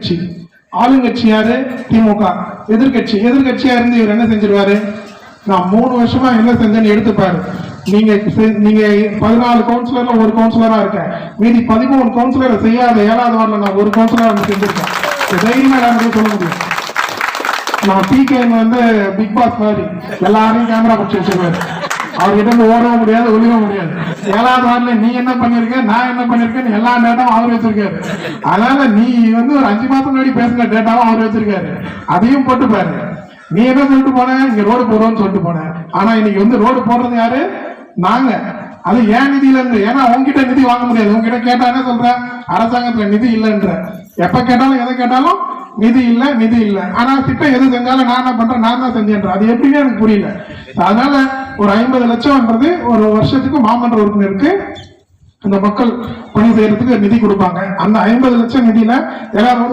கட்சி. ஆளுங்கட்சி யாரு? திமுக. எதிர்கட்சியா இருந்து இவர் என்ன செஞ்சிருவாரு? நான் 3 வருஷமா என்ன செஞ்சேன்னு எடுத்துப்பாரு. நீங்க 14 கவுன்சிலர்ல ஒரு கவுன்சிலரா இருக்கேன், மீதி 13 கவுன்சிலரை செய்யாத 7வது வார்டுல நான் ஒரு கவுன்சிலரா செஞ்சிருக்கேன். தைரியமா எல்லாருமே சொல்ல முடியும். நான் பிகே பிக் பாஸ் மாதிரி எல்லாரையும் கேமரா பிடிச்சி வச்சிருவாரு. அவர்கிட்ட இருந்து ஓடவும் முடியாது, ஒளியவும் முடியாது. 7வது வார்டுல நீ என்ன பண்ணிருக்க, நான் என்ன பண்ணிருக்கேன்னு எல்லா டேட்டாவும் அவர் வச்சிருக்காரு. அதனால நீ ஒரு 5 மாசம் முன்னாடி பேசுன டேட்டாவும் அவர் வச்சிருக்காரு. அதையும் போட்டு பாரு. நீ என்ன சொல்லிட்டு போன? இங்க ரோடு போடுறோம்னு சொல்லிட்டு போனேன். ஆனா இன்னைக்கு ரோடு போடுறது யாரு? நாங்க. அது ஏன் நிதியில இருந்து. ஏன்னா உங்ககிட்ட நிதி வாங்க முடியாது. உங்ககிட்ட கேட்டா என்ன சொல்ற? அரசாங்கத்துல நிதி இல்லைன்ற. எப்ப கேட்டாலும் எதை கேட்டாலும் நிதி இல்ல. ஆனா திட்டம் எது செஞ்சாலும் நான் என்ன பண்றேன், நான் தான் செஞ்சேன். அது எப்படின்னு எனக்கு புரியல. அதனால ஒரு 50 லட்சம்ன்றது ஒரு வருஷத்துக்கு மாமன்ற உறுப்பினருக்கு அந்த மக்கள் பணி செய்யறதுக்கு நிதி கொடுப்பாங்க. அந்த 50 லட்சம் நிதியில எல்லாரும்